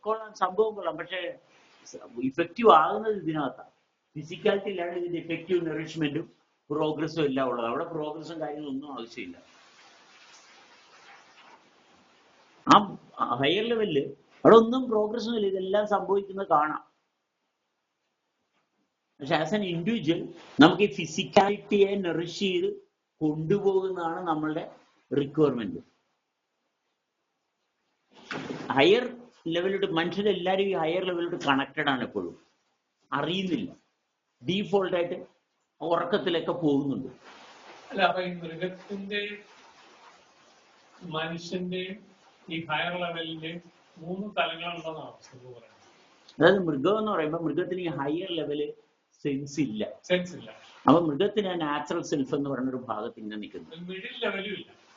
കൊള്ളാം, സംഭവം കൊള്ളാം. പക്ഷെ ഇഫക്റ്റീവ് ആകുന്നത് ഇതിനകത്താണ്. ഫിസിക്കാലിറ്റി ഇല്ലാണ്ട് ഇതിന്റെ എഫക്റ്റീവ് നറിഷ്മെന്റും പ്രോഗ്രസ്സും എല്ലാം ഉള്ളത്. അവിടെ പ്രോഗ്രസ്സും കാര്യങ്ങളൊന്നും ആവശ്യമില്ല. ആ ഹയർ ലെവലില് അവിടെ ഒന്നും പ്രോഗ്രസ്സും ഇല്ല, ഇതെല്ലാം സംഭവിക്കുന്നത് കാണാം. പക്ഷെ ആസ് എൻ ഇൻഡിവിജ്വൽ നമുക്ക് ഈ ഫിസിക്കാലിറ്റിയെ നറിഷ് ചെയ്ത് കൊണ്ടുപോകുന്നതാണ് നമ്മളുടെ റിക്വയർമെന്റ്. ഹയർ ലെവലോട്ട് മനുഷ്യരെല്ലാവരും ഈ ഹയർ ലെവലോട്ട് കണക്റ്റഡ് ആണ് എപ്പോഴും. അറിയുന്നില്ല, ഡീഫോൾട്ടായിട്ട് ഉറക്കത്തിലൊക്കെ പോകുന്നുണ്ട്. അല്ല, അപ്പൊ ഈ മൃഗത്തിന്റെ മനുഷ്യന്റെയും ഈ ഹയർ ലെവലിന്റെയും 3 തലങ്ങളുണ്ടെന്നാണ് പറയുന്നത്. അതായത് മൃഗം എന്ന് പറയുമ്പോൾ മൃഗത്തിന് ഈ ഹയർ ലെവല് സെൻസ് ഇല്ല. അപ്പൊ മൃഗത്തിന് നാച്ചുറൽ സെൽഫ് എന്ന് പറയുന്ന ഒരു ഭാഗത്ത് ഇങ്ങനെ നിൽക്കുന്നു,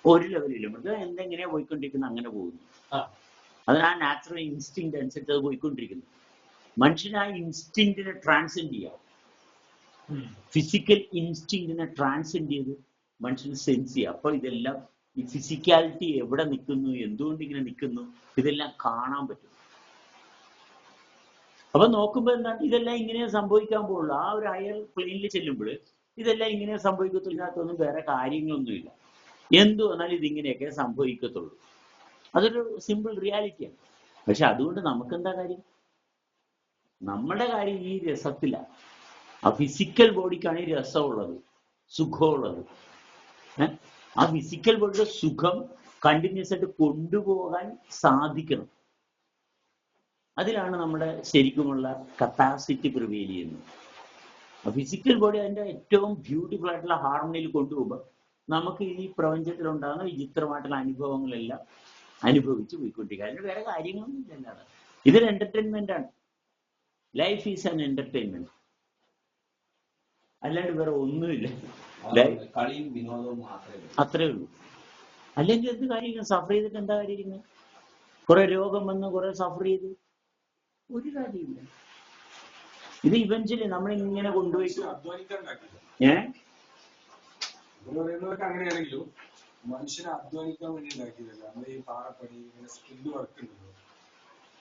ഒരു ലെവലില്ല. മൃഗം എന്തെങ്ങനെയാ പോയിക്കൊണ്ടിരിക്കുന്നത് അങ്ങനെ പോകുന്നു. അതിന് ആ നാച്ചുറൽ ഇൻസ്റ്റിങ് അനുസരിച്ച് അത് പോയിക്കൊണ്ടിരിക്കുന്നു. മനുഷ്യന് ആ ഇൻസ്റ്റിങ്ങിനെ ട്രാൻസെൻഡ് ചെയ്യാം. ഫിസിക്കൽ ഇൻസ്റ്റിങ്ങിനെ ട്രാൻസെൻഡ് ചെയ്ത് മനുഷ്യന് സെൻസ് ചെയ്യാം. അപ്പൊ ഇതെല്ലാം ഈ ഫിസിക്കാലിറ്റി എവിടെ നിൽക്കുന്നു, എന്തുകൊണ്ട് ഇങ്ങനെ നിൽക്കുന്നു, ഇതെല്ലാം കാണാൻ പറ്റും. അപ്പൊ നോക്കുമ്പോ എന്താണ്, ഇതെല്ലാം ഇങ്ങനെ സംഭവിക്കാൻ പോകുള്ളൂ. ആ ഒരു ഹയർ പ്ലെയിനിൽ ചെല്ലുമ്പോൾ ഇതെല്ലാം ഇങ്ങനെ സംഭവിക്കത്തുള്ളൂ. ഇതിനകത്തൊന്നും വേറെ കാര്യങ്ങളൊന്നുമില്ല. എന്തു വന്നാലും ഇതിങ്ങനെയൊക്കെ സംഭവിക്കത്തുള്ളൂ. അതൊരു സിമ്പിൾ റിയാലിറ്റിയാണ്. പക്ഷെ അതുകൊണ്ട് നമുക്കെന്താ കാര്യം? നമ്മുടെ കാര്യം ഈ രസത്തിലാണ്. ആ ഫിസിക്കൽ ബോഡിക്കാണ് ഈ രസമുള്ളത്, സുഖമുള്ളത്. ആ ഫിസിക്കൽ ബോഡിയുടെ സുഖം കണ്ടിന്യൂസ് ആയിട്ട് കൊണ്ടുപോകാൻ സാധിക്കണം. അതിലാണ് നമ്മുടെ ശരിക്കുമുള്ള കപ്പാസിറ്റി പ്രിവെയിൽ ചെയ്യുന്നത്. ഫിസിക്കൽ ബോഡി അതിൻ്റെ ഏറ്റവും ബ്യൂട്ടിഫുൾ ആയിട്ടുള്ള ഹാർമണിയിൽ കൊണ്ടുപോകുമ്പോൾ നമുക്ക് ഈ പ്രപഞ്ചത്തിലുണ്ടാകുന്ന വിചിത്രമായിട്ടുള്ള അനുഭവങ്ങളെല്ലാം അനുഭവിച്ച് പോയിക്കൊണ്ടിരിക്കുക. അതിന് വേറെ കാര്യങ്ങളൊന്നും ഇല്ലാതെ ഇതൊരു എന്റർടൈൻമെന്റ് ആണ്. ലൈഫ് ഈസ് ആൻ എന്റർടൈൻമെന്റ്, അല്ലാണ്ട് വേറെ ഒന്നുമില്ല. കളിയും വിനോദവും മാത്രമേ അത്രേ ഉള്ളൂ. അല്ലെങ്കിൽ എന്ത് കാര്യം സഫർ ചെയ്തിട്ട് എന്താ കാര്യം ഇരിക്കുന്നത്? കുറെ രോഗം വന്ന് കുറെ സഫർ ചെയ്ത് ഒരു കാര്യമില്ല. ഇത് ഇവഞ്ച്വലി നമ്മളിങ്ങനെ കൊണ്ടുപോയി അങ്ങനെയാണെങ്കിലും മനുഷ്യനെ അധ്വാനിക്കാൻ വേണ്ടി ഉണ്ടാക്കിയതല്ല. നമ്മൾ ഈ പാറപ്പണി സ്കില്ല് വർക്ക് ഉണ്ടല്ലോ,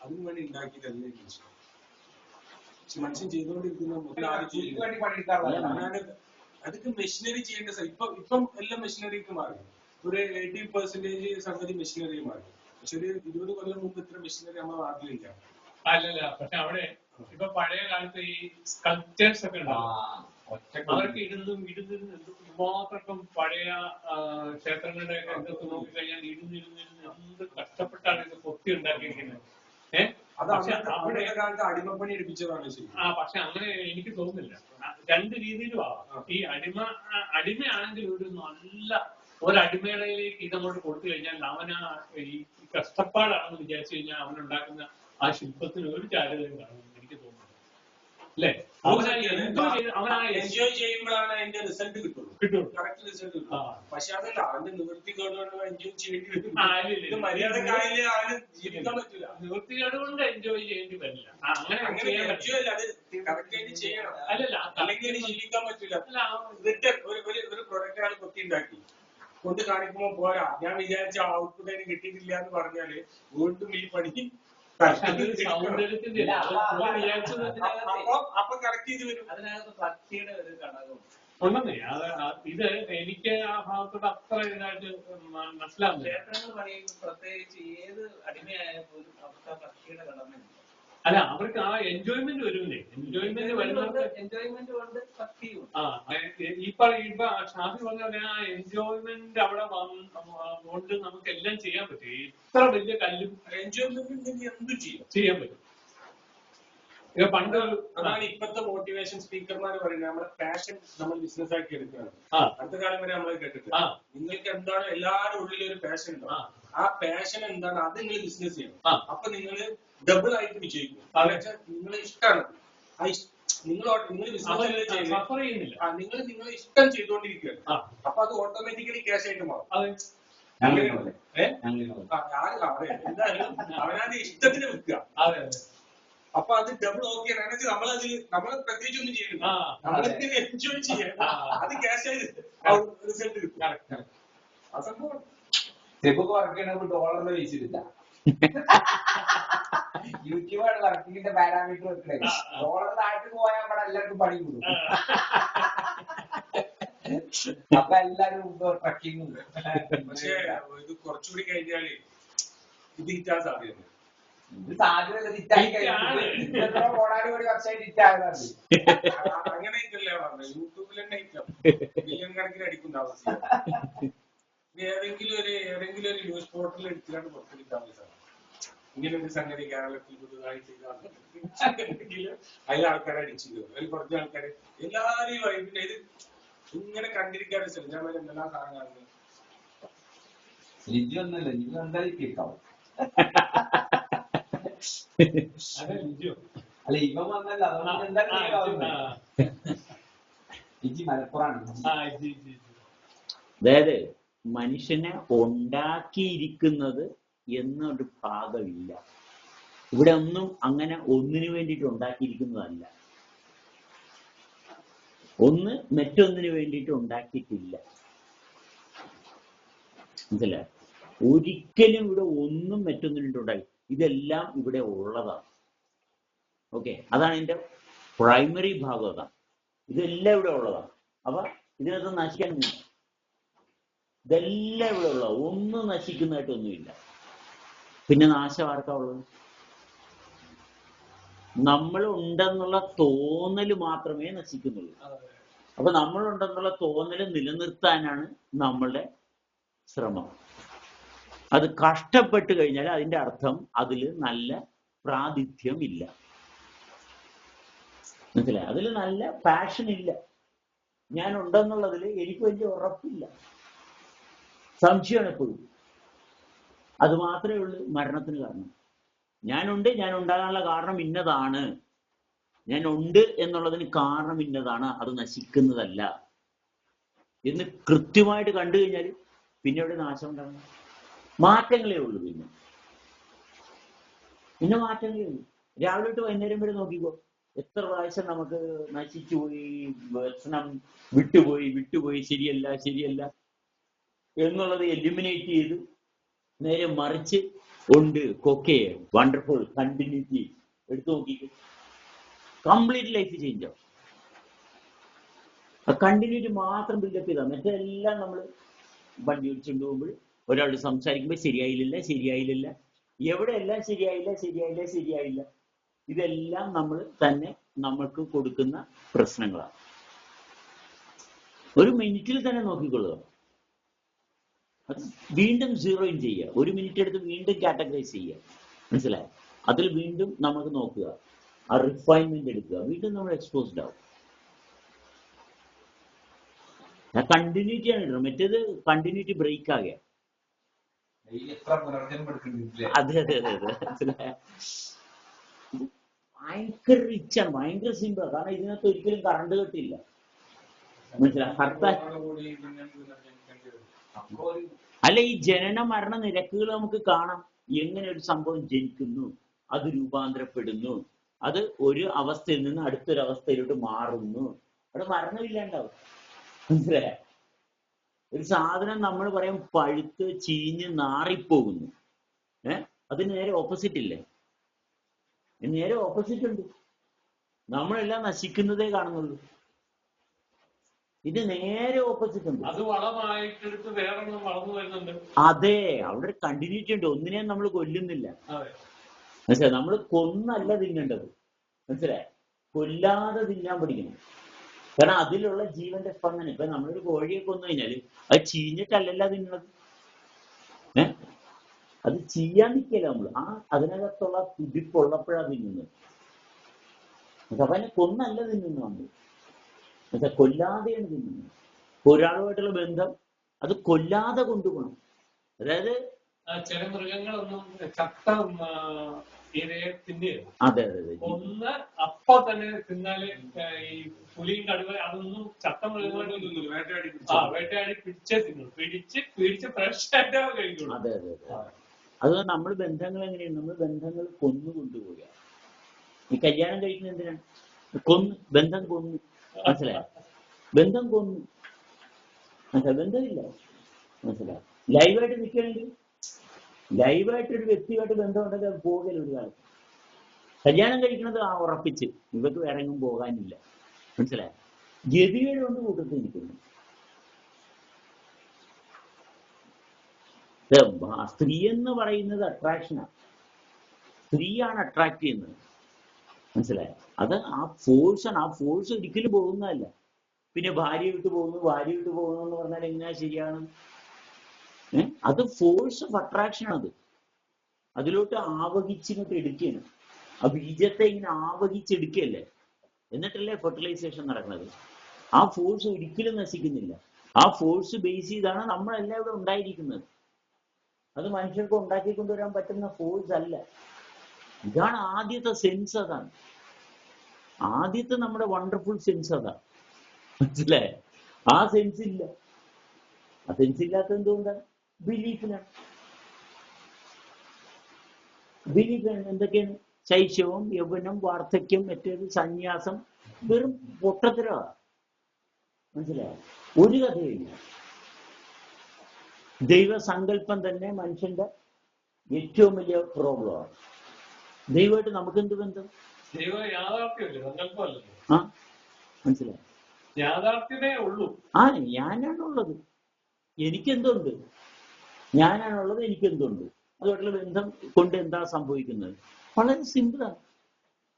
അതിന് വേണ്ടി ഉണ്ടാക്കിയതല്ലേ മനുഷ്യൻ. പക്ഷെ മനുഷ്യൻ ചെയ്തുകൊണ്ടിരിക്കുന്ന അതൊക്കെ മെഷീനറി ചെയ്യേണ്ട. ഇപ്പം എല്ലാം മെഷീനറിക്ക് മാറി. ഒരു 80% സംഗതി മെഷീനറി മാറി. പക്ഷെ ഒരു 20 കൊല്ലം മുമ്പ് ഇത്ര മെഷീനറി നമ്മുടെ നാട്ടിലില്ല. അല്ലല്ല, പക്ഷെ അവിടെ ഇപ്പൊ പഴയ കാലത്ത് ഈ സ്കൾപ്ചേഴ്സ് ഒക്കെ ഉണ്ടാവും. അവർക്ക് ഇരുന്നിരുന്ന് മാത്രം പഴയ ക്ഷേത്രങ്ങളുടെ ഒക്കെ എന്തൊക്കെ നോക്കിക്കഴിഞ്ഞാൽ ഇരുന്നിരുന്ന് എന്ത് കഷ്ടപ്പെട്ടാണ് ഇത് പൊത്തി ഉണ്ടാക്കിയിരിക്കുന്നത്. അടിമപ്പണി എടുപ്പിച്ചതാണ്. പക്ഷെ അങ്ങനെ എനിക്ക് തോന്നുന്നില്ല. 2 രീതിയിലും ആവാം. ഈ അടിമയാണെങ്കിൽ ഒരു നല്ല ഒരടിമയിലേക്ക് ഇതങ്ങോട്ട് കൊടുത്തു കഴിഞ്ഞാൽ അവന് ഈ കഷ്ടപ്പാടാണെന്ന് വിചാരിച്ചു കഴിഞ്ഞാൽ അവനുണ്ടാക്കുന്ന ആ ശില്പത്തിന് ഒരു ചാരുതയും കാണുമെന്ന് എനിക്ക് തോന്നുന്നു. അല്ലേ? എൻജോയ് ചെയ്യുമ്പോഴാണ് അതിന്റെ റിസൾട്ട് കിട്ടുള്ളൂ. കറക്റ്റ് റിസൾട്ട് കിട്ടും. പക്ഷെ അതല്ല, അവന്റെ നിവൃത്തികേട് എൻജോയ് ചെയ്യേണ്ടി വരും. മര്യാദക്കാരില് അവന് ജീവിക്കാൻ പറ്റില്ല. നിവൃത്തികേട് കൊണ്ട് എൻജോയ് ചെയ്യേണ്ടി വരില്ല. അങ്ങനെ എൻജോയ് അല്ല, അത് കറക്റ്റ് ആയിട്ട് ചെയ്യണം. അല്ലെങ്കിൽ ജീവിക്കാൻ പറ്റില്ല. ഒരു പ്രൊഡക്റ്റ് ആണ് കൊത്തി ഉണ്ടാക്കി കൊണ്ട് കാണിക്കുമ്പോ പോരാ, ഞാൻ വിചാരിച്ച ഔട്ട്പുട്ട് അതിന് കിട്ടിയിട്ടില്ല എന്ന് പറഞ്ഞാല് വീണ്ടും ഈ പണി അപ്പൊ കറക്റ്റ് ചെയ്ത് വരും. അതിനകത്ത് ഭക്തിയുടെ ഒരു ഘടകം ഉണ്ടെന്നേ. ഇത് എനിക്ക് ആ ഭാഗത്തോട് അത്ര ഇതായിട്ട് മനസ്സിലാവുന്നില്ല. ക്ഷേത്രങ്ങൾ പറയുമ്പോൾ പ്രത്യേകിച്ച് ഏത് അടിമയായ പോലും അവർക്ക് ഭക്തിയുടെ ഘടന. അല്ല, അവർക്ക് ആ എൻജോയ്മെന്റ് വരുന്നില്ലേ? എൻജോയ്മെന്റ് വരുന്നത് എൻജോയ്മെന്റ് കൊണ്ട് ഭക്തിയും. ഇപ്പൊ ഷാഫി പറഞ്ഞ പോലെ ആ എൻജോയ്മെന്റ് അവിടെ കൊണ്ട് നമുക്ക് എല്ലാം ചെയ്യാൻ പറ്റും. ഇത്ര വലിയ കല്ലും എൻജോയ്മെന്റ് എന്തും ചെയ്യാൻ പറ്റും. പണ്ട് അതാണ് ഇപ്പോഴത്തെ മോട്ടിവേഷൻ സ്പീക്കർമാർ പറയുന്നത്. നമ്മുടെ പാഷൻ നമ്മൾ ബിസിനസ് ആക്കി എടുക്കുകയാണ്. അടുത്ത കാലം വരെ നമ്മൾ കേട്ടിട്ട് നിങ്ങൾക്ക് എന്താണ് എല്ലാവരുടെ ഉള്ളിൽ ഒരു പാഷൻ ഉണ്ടോ? ആ പാഷൻ എന്താണ്, അത് നിങ്ങൾ ബിസിനസ് ചെയ്യണം. അപ്പൊ നിങ്ങൾ ഡബിൾ ആയിട്ട് വിജയിക്കും. നിങ്ങളെ ഇഷ്ടമാണ്, നിങ്ങൾ ബിസിനസ് ചെയ്യുന്നില്ല, നിങ്ങൾ നിങ്ങളെ ഇഷ്ടം ചെയ്തുകൊണ്ടിരിക്കുകയാണ്. അപ്പൊ അത് ഓട്ടോമാറ്റിക്കലി ക്യാഷ് ആയിട്ട് മാറും. എന്തായാലും അവനാന്റെ ഇഷ്ടത്തിന് വിൽക്കുക. അപ്പൊ അത് ഡബിൾ ഓക്കെ. നമ്മളെ പ്രത്യേകിച്ച് ഒന്നും ചെയ്യുന്നില്ല, നമ്മളെ എൻജോയ് ചെയ്യാം. അത് ക്യാഷ് ആയിട്ട് റിസൾട്ട് കിട്ടും. ആ സംഭവം ചെപ്പൊക്കെ വർക്ക് ചെയ്യണമെങ്കിൽ ഡോളറിന്റെ ബേസിലില്ല. യൂട്യൂബാണ് വർക്കിങ്ങിന്റെ പാരാമീറ്റർ വെക്കണേ. ഡോളർ താഴത്ത് പോയാൽ അവിടെ എല്ലാവർക്കും പണി കൂടും. അപ്പൊ എല്ലാരും ട്രക്കിംഗ് ഉണ്ട്. പക്ഷേ ഇത് കുറച്ചുകൂടി കഴിഞ്ഞാല് ഇത് ഹിറ്റാൻ സാധ്യത. ഇത് സാധ്യത ഹിറ്റായി കഴിഞ്ഞാൽ ഓടാനും കൂടി വർഷമായിട്ട് ഹിറ്റാകുന്നുണ്ട്. അങ്ങനെ ഹിറ്റല്ലേ പറഞ്ഞത്, യൂട്യൂബിൽ തന്നെ ഹിറ്റാവും, മില്യൺ കണക്കിന് അടിക്കുന്ന അവസ്ഥ. ഏതെങ്കിലും ഒരു ന്യൂസ് പോർട്ടലിൽ എടുത്തിട്ടാണ് പുറത്തെടുക്കാൻ സാർ. ഇങ്ങനെ ഒരു സംഗതി കേരളത്തിൽ പുതുതായി ചെയ്താൽ അതിൽ ആൾക്കാരെ അടിച്ചിരുന്നു. അതിൽ കുറച്ച് ആൾക്കാര് എല്ലാരെയും വൈകിട്ട് ഇത് ഇങ്ങനെ കണ്ടിരിക്കാൻ ഞാൻ എന്തെല്ലാം സാധനം കാണുന്നത്. ലിജു ഒന്നല്ല, ലിജു എന്തായാലും കേൾക്കാവും. അല്ല ഇവൻ വന്നല്ല, അതുകൊണ്ട് എന്തായാലും കേൾക്കാവുന്നത്. ലിജി മലപ്പുറാണ്. അതായത് മനുഷ്യനെ ഉണ്ടാക്കിയിരിക്കുന്നത് എന്നൊരു ഭാഗമില്ല. ഇവിടെ ഒന്നും അങ്ങനെ ഒന്നിനു വേണ്ടിയിട്ട് ഉണ്ടാക്കിയിരിക്കുന്നതല്ല. ഒന്ന് മറ്റൊന്നിനു വേണ്ടിയിട്ട് ഉണ്ടാക്കിയിട്ടില്ല. മനസ്സിലായോ? ഒരിക്കലും ഇവിടെ ഒന്നും മറ്റൊന്നിനു വേണ്ടി ഉണ്ടാക്കി, ഇതെല്ലാം ഇവിടെ ഉള്ളതാണ്. ഓക്കെ, അതാണ് എൻ്റെ പ്രൈമറി ഭാഗം. അതാണ്, ഇതെല്ലാം ഇവിടെ ഉള്ളതാണ്. അപ്പൊ ഇതിനകത്ത് നശിക്കാനില്ല. ഇതെല്ലാം ഇവിടെ ഉള്ള, ഒന്നും നശിക്കുന്നതായിട്ടൊന്നുമില്ല. പിന്നെ നാശം ആർക്കാ ഉള്ളത്? നമ്മൾ ഉണ്ടെന്നുള്ള തോന്നല് മാത്രമേ നശിക്കുന്നുള്ളൂ. അപ്പൊ നമ്മളുണ്ടെന്നുള്ള തോന്നല് നിലനിർത്താനാണ് നമ്മളുടെ ശ്രമം. അത് കഷ്ടപ്പെട്ട് കഴിഞ്ഞാൽ അതിന്റെ അർത്ഥം അതിൽ നല്ല പ്രാതിഥ്യം ഇല്ല. മനസ്സിലായി? അതിൽ നല്ല പാഷൻ ഇല്ല. ഞാൻ ഉണ്ടെന്നുള്ളതിൽ എനിക്ക് വലിയ ഉറപ്പില്ല, സംശയമാണ് എപ്പോഴും. അത് മാത്രമേ ഉള്ളൂ മരണത്തിന് കാരണം. ഞാനുണ്ട്, ഞാൻ ഉണ്ടാകാനുള്ള കാരണം ഇന്നതാണ്, ഞാൻ ഉണ്ട് എന്നുള്ളതിന് കാരണം ഇന്നതാണ്, അത് നശിക്കുന്നതല്ല എന്ന് കൃത്യമായിട്ട് കണ്ടു കഴിഞ്ഞാൽ പിന്നെ ഇവിടെ നാശം ഉണ്ടാകണം. മാറ്റങ്ങളേ ഉള്ളൂ. പിന്നെ മാറ്റങ്ങളേ ഉള്ളൂ. രാവിലെ തൊട്ട് വൈകുന്നേരം വരെ നോക്കിക്കോ, എത്ര പ്രാവശ്യം നമുക്ക് നശിച്ചുപോയി, ഭക്ഷണം വിട്ടുപോയി, ശരിയല്ല എന്നുള്ളത് എലിമിനേറ്റ് ചെയ്ത് നേരെ മറിച്ച് ഉണ്ട്, ഓക്കെ, വണ്ടർഫുൾ, കണ്ടിന്യൂറ്റി എടുത്തു നോക്കിക്കോ, കംപ്ലീറ്റ് ലൈഫ് ചേഞ്ച് ആവും. ആ കണ്ടിന്യൂറ്റി മാത്രം ബിൽഡപ്പ് ചെയ്താൽ. മറ്റെല്ലാം നമ്മൾ വണ്ടി ഓടിച്ചുകൊണ്ട് പോകുമ്പോൾ ഒരാൾ സംസാരിക്കുമ്പോൾ ശരിയായില്ല, എവിടെയെല്ലാം ശരിയായില്ല, ഇതെല്ലാം നമ്മൾ തന്നെ നമ്മൾക്ക് കൊടുക്കുന്ന പ്രശ്നങ്ങളാണ്. ഒരു മിനിറ്റിൽ തന്നെ നോക്കിക്കൊള്ളുക. അത് വീണ്ടും സീറോയിൻ ചെയ്യുക. ഒരു മിനിറ്റ് എടുത്ത് വീണ്ടും കാറ്റഗറൈസ് ചെയ്യുക. മനസ്സിലായോ? അതിൽ വീണ്ടും നമുക്ക് നോക്കുക, ആ റിഫൈൻമെന്റ് എടുക്കുക, വീണ്ടും നമ്മൾ എക്സ്പോസ്ഡ് ആവും. കണ്ടിന്യൂറ്റിയാണ് ഇടുന്നത്. മറ്റേത് കണ്ടിന്യൂറ്റി ബ്രേക്ക് ആകുക. അതെ. ഭയങ്കര റിച്ചാണ്, ഭയങ്കര സിമ്പിൾ. കാരണം ഇതിനകത്ത് ഒരിക്കലും കറണ്ട് കെട്ടില്ല. മനസ്സിലായി? അല്ല, ഈ ജനന മരണ നിരക്കുകൾ നമുക്ക് കാണാം. എങ്ങനെ ഒരു സംഭവം ജനിക്കുന്നു, അത് രൂപാന്തരപ്പെടുന്നു, അത് ഒരു അവസ്ഥയിൽ നിന്ന് അടുത്തൊരവസ്ഥയിലോട്ട് മാറുന്നു, അവിടെ മരണമില്ലാണ്ടാവും. മനസ്സിലായ? ഒരു സാധനം നമ്മൾ പറയും പഴുത്ത് ചീഞ്ഞ് നാറിപ്പോകുന്നു. അതിന് നേരെ ഓപ്പോസിറ്റ് ഇല്ലേ? നേരെ ഓപ്പോസിറ്റ് ഉണ്ട്. നമ്മളെല്ലാം നശിക്കുന്നതേ കാണുന്നുള്ളൂ. ഇത് നേരെ ഓപ്പോസിറ്റ് ഉണ്ട്. അത് വളമായിട്ടെടുത്ത് വേറെ വളർന്നു വരുന്നുണ്ട്. അതെ, അവിടെ കണ്ടിന്യൂറ്റി ഉണ്ട്. ഒന്നിനെയും നമ്മൾ കൊല്ലുന്നില്ല. മനസ്സിലായി? നമ്മൾ കൊന്നല്ല തിന്നേണ്ടത്. മനസ്സിലായി? കൊല്ലാതെ തിന്നാൻ പഠിക്കണം. കാരണം അതിലുള്ള ജീവന്റെ സ്പന്ദനം. ഇപ്പൊ നമ്മളൊരു കോഴിയെ കൊന്നു കഴിഞ്ഞാല് അത് ചീഞ്ഞിട്ടല്ലല്ല തിന്നത്. അത് ചെയ്യാൻ നിൽക്കല്ല നമ്മൾ. അതിനകത്തുള്ള തുടിപ്പുള്ളപ്പോഴാണ് തിന്നുന്നത്. അപ്പൊ അതിനെ കൊന്നല്ല തിന്നുന്നു നമ്മൾ. എന്നുവെച്ചാൽ കൊല്ലാതെയാണ് തിന്നുന്നത്. ഒരാളുമായിട്ടുള്ള ബന്ധം അത് കൊല്ലാതെ കൊണ്ടുപോകണം. അതായത് ചില മൃഗങ്ങളൊന്നും ചത്ത ഇരയെ തിന്നുകയില്ല. അതെ. ഒന്ന് അപ്പൊ തന്നെ തിന്നാല് ഈ പുലിയും കടുവ അതൊന്നും ചത്ത മൃഗങ്ങളൊന്നും വേട്ടയാടി പിടിച്ചേ തിന്നു. പിടിച്ച് ഫ്രഷ് ആയിട്ടാ കഴിക്കുള്ളൂ. അതെ. അത് നമ്മൾ ബന്ധങ്ങൾ എങ്ങനെയാണ്? നമ്മൾ ബന്ധങ്ങൾ കൊന്നുകൊണ്ടുപോവുക. ഈ കല്യാണം കഴിക്കുന്നത് എന്തിനാണ്? ബന്ധം കൊന്നു. മനസ്സിലായോ? ബന്ധം കൊന്നു. മനസ്സിലായി? ബന്ധമില്ല. മനസ്സിലായി? ലൈവായിട്ട് നിൽക്കണമെങ്കിൽ, ലൈവായിട്ടൊരു വ്യക്തിയുമായിട്ട് ബന്ധമുണ്ടെങ്കിൽ അത് പോകല ഒരു കാലത്ത്. കല്യാണം കഴിക്കുന്നത് ഉറപ്പിച്ച് ഇവർക്ക് വേറെ എങ്ങും പോകാനില്ല. മനസ്സിലായോ? ഗതികേട് കൊണ്ട് കൂട്ടത്തിൽ നിൽക്കുന്നു. സ്ത്രീ എന്ന് പറയുന്നത് അട്രാക്ഷനാണ്. സ്ത്രീയാണ് അട്രാക്ട് ചെയ്യുന്നത്. മനസ്സിലായോ? അത് ആ ഫോഴ്സാണ്. ആ ഫോഴ്സ് ഒരിക്കലും പോകുന്നതല്ല. പിന്നെ ഭാര്യ വിട്ടു പോകുന്നു എന്ന് പറഞ്ഞാൽ എങ്ങനെയാ ശരിയാണ്? അത് ഫോഴ്സ് ഓഫ് അട്രാക്ഷൻ. അതിലോട്ട് ആവഹിച്ചിങ്ങോട്ട് എടുക്കുകയാണ്. ആ ബീജത്തെ ഇങ്ങനെ ആവഹിച്ചെടുക്കുകയല്ലേ, എന്നിട്ടല്ലേ ഫെർട്ടിലൈസേഷൻ നടക്കുന്നത്. ആ ഫോഴ്സ് ഒരിക്കലും നശിക്കുന്നില്ല. ആ ഫോഴ്സ് ബേസ് ചെയ്താണ് നമ്മളെല്ലാം ഇവിടെ ഉണ്ടായിരിക്കുന്നത്. അത് മനുഷ്യർക്ക് ഉണ്ടാക്കിക്കൊണ്ടുവരാൻ പറ്റുന്ന ഫോഴ്സ് അല്ല. ഇതാണ് ആദ്യത്തെ സെൻസ്. അതാണ് ആദ്യത്തെ നമ്മുടെ വണ്ടർഫുൾ സെൻസ്. അതാണ്. മനസ്സിലായേ? ആ സെൻസ് ഇല്ല. ആ സെൻസ് ഇല്ലാത്ത എന്തുകൊണ്ടാണ്? ബിലീഫിനാണ്. ബിലീഫാണ്. എന്തൊക്കെയാണ്? ശൈശവം, യൗവനം, വാർദ്ധക്യം, മറ്റേത് സന്യാസം. വെറും പൊട്ടത്തരമാണ്. മനസ്സിലായോ? ഒരു കഥയില്ല. ദൈവസങ്കല്പം തന്നെ മനുഷ്യന്റെ ഏറ്റവും വലിയ പ്രോബ്ലമാണ്. ദൈവമായിട്ട് നമുക്കെന്ത് ബന്ധം? ദൈവം യാഥാർത്ഥ്യമല്ലേ, സങ്കല്പമല്ലേ? ആ, മനസ്സിലായി. യാഥാർത്ഥ്യമേ ഉള്ളൂ. ഞാനാണുള്ളത്, എനിക്കെന്തുണ്ട്? ഞാനാണുള്ളത്, എനിക്കെന്തുണ്ട്? അതുമായിട്ടുള്ള ബന്ധം കൊണ്ട് എന്താ സംഭവിക്കുന്നത്? വളരെ സിമ്പിളാണ്.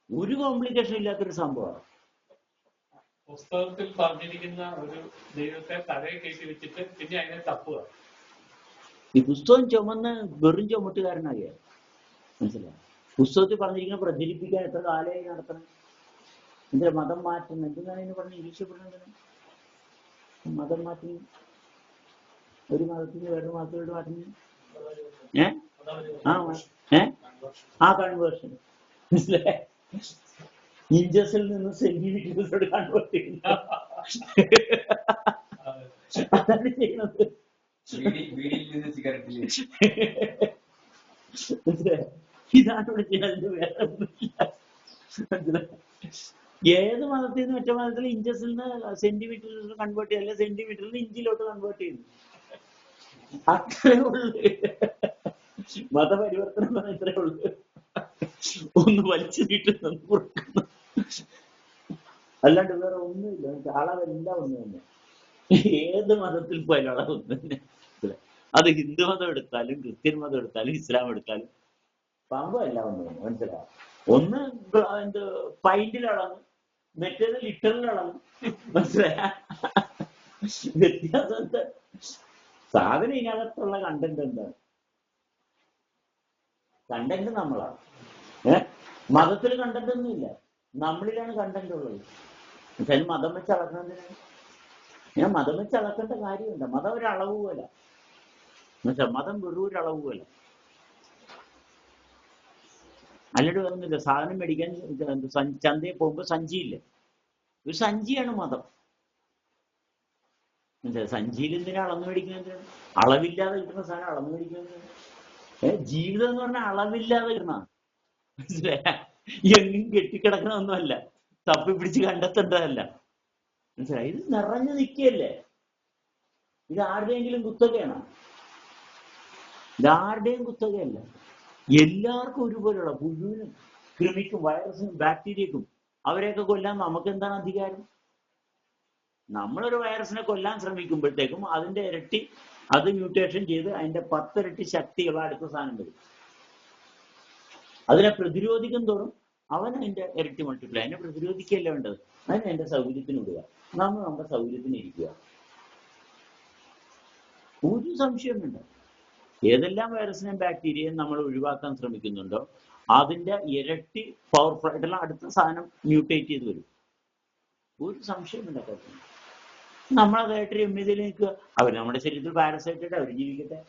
ഒരു കോംപ്ലിക്കേഷൻ ഇല്ലാത്തൊരു സംഭവമാണ്. പുസ്തകത്തിൽ പറഞ്ഞിരിക്കുന്ന ഒരു ദൈവത്തെ തലയിൽ കയറ്റി വെച്ചിട്ട് പിന്നെ അതിനെ തപ്പുക. ഈ പുസ്തകം ചുമന്ന് വെറും ചുമട്ടുകാരനാകിയ. മനസ്സിലായി? പുസ്തകത്തിൽ പറഞ്ഞിരിക്കുന്ന പ്രചരിപ്പിക്കാൻ എത്ര കാലമായി നടത്തണം? എന്തിനാ മതം മാറ്റുന്നത്? എന്തെന്നാണ് ഇതിന് പറഞ്ഞ ഇംഗ്ലീഷിൽ പറഞ്ഞത്? മതം മാറ്റുന്നു. ഒരു മതത്തിന് വേറൊരു മതത്തിലോട്ട് മാറ്റുന്നു. കൺവേർഷൻ. മനസ്സിലായി? ഇഞ്ചസിൽ നിന്ന് സെന്റിമീറ്റേഴ്സിലോട്ട് കൺവേർട്ട് ചെയ്യുന്നു. അതാണ് ചെയ്യുന്നത്. ഇതാണ് ഇവിടെ ചെയ്യുന്നത്. വേറെ ഒന്നുമില്ല. ഏത് മതത്തിൽ നിന്ന് മറ്റേ മതത്തിൽ ഇഞ്ചസിൽ നിന്ന് സെന്റിമീറ്ററിൽ കൺവേർട്ട് ചെയ്യും, അല്ലെ സെന്റിമീറ്ററിൽ നിന്ന് ഇഞ്ചിലോട്ട് കൺവേർട്ട് ചെയ്യുന്നു. അത്രേ ഉള്ളു. മതപരിവർത്തനം എന്ന് പറഞ്ഞാൽ ഇത്രേ ഉള്ളു. ഒന്ന് വലിച്ചു നീട്ടുന്നു, കൊടുക്കുന്നു. അല്ലാണ്ട് വേറെ ഒന്നുമില്ല. അളവെല്ലാം ഒന്ന് തന്നെ. ഏത് മതത്തിൽ പോയാലും അളവ് ഒന്ന് തന്നെ. അത് ഹിന്ദു മതം എടുത്താലും ക്രിസ്ത്യൻ മതം എടുത്താലും ഇസ്ലാം എടുത്താലും സംഭവമെല്ലാം ഒന്ന് തന്നെ. മനസ്സിലാവും? ഒന്ന് പൈന്റിൽ അളന്ന്, മറ്റേത് ലിറ്ററിൽ അളന്ന്. മനസ്സിലായ? വ്യത്യാസം എന്താ? സാധനം ഇതിനകത്തുള്ള കണ്ടന്റ് എന്താണ്? കണ്ടന്റ് നമ്മളാണ്. മതത്തിൽ കണ്ടന്റ് ഒന്നുമില്ല, നമ്മളിലാണ് കണ്ടന്റ് ഉള്ളത്. എന്നുവെച്ചാൽ മതം വെച്ച് അളക്കണമെന്തിനാണ്? മതം വെച്ച് അളക്കേണ്ട കാര്യമുണ്ട്. മതം ഒരു അളവ് പോലെ. എന്നുവെച്ചാൽ മതം വെറും ഒരു അളവ് പോലെ. അല്ലാണ്ട് വേറൊന്നുമില്ല. സാധനം മേടിക്കാൻ ചന്തയിൽ പോകുമ്പോൾ സഞ്ചിയില്ലേ, ഒരു സഞ്ചിയാണ് മതം. സഞ്ചിയിൽ എന്തിനാ അളന്നു മേടിക്കുന്നത്? അളവില്ലാതെ കിട്ടുന്ന സാധനം അളന്നു മേടിക്കുന്നത്. ജീവിതം എന്ന് പറഞ്ഞാൽ അളവില്ലാതെ കിട്ടണ. മനസ്സിലായ? എങ്ങും കെട്ടിക്കിടക്കണമെന്നല്ല, തപ്പി പിടിച്ച് കണ്ടെത്തേണ്ടതല്ല. മനസ്സിലായി? ഇത് നിറഞ്ഞു നിൽക്കുകയല്ലേ. ഇത് ആരുടെയെങ്കിലും കുത്തകയാണോ? ഇതാരുടെയും കുത്തകയല്ല. എല്ലാവർക്കും ഒരുപോലെയുള്ള പുഴുവിനും കൃമിക്കും വൈറസിനും ബാക്ടീരിയക്കും അവരെയൊക്കെ കൊല്ലാൻ നമുക്ക് എന്താണ് അധികാരം? നമ്മളൊരു വൈറസിനെ കൊല്ലാൻ ശ്രമിക്കുമ്പോഴത്തേക്കും അതിന്റെ ഇരട്ടി അത് മ്യൂട്ടേഷൻ ചെയ്ത് അതിന്റെ 10 ഇരട്ടി ശക്തിയുള്ള അടുത്ത സാധനം വരും. അതിനെ പ്രതിരോധിക്കും തോറും അവൻ അതിന്റെ ഇരട്ടി മൾട്ടിപ്ലൈ. അതിനെ പ്രതിരോധിക്കുകയല്ല വേണ്ടത്, അതിന് എന്റെ സൗകര്യത്തിന് വിടുക. നമ്മൾ നമ്മുടെ സൗകര്യത്തിന് ഇരിക്കുക. ഒരു സംശയം വേണ്ട. ഏതെല്ലാം വൈറസിനെയും ബാക്ടീരിയയും നമ്മൾ ഒഴിവാക്കാൻ ശ്രമിക്കുന്നുണ്ടോ അതിന്റെ ഇരട്ടി പവർഫുൾ ആയിട്ടുള്ള അടുത്ത സാധനം മ്യൂട്ടേറ്റ് ചെയ്ത് വരും. ഒരു സംശയം വേണ്ട. നമ്മളതായിട്ട് രമ്യതയിൽ നിൽക്കുക. അവർ നമ്മുടെ ശരീരത്തിൽ പാരസൈറ്റായിട്ട് അവർ ജീവിക്കട്ടെ.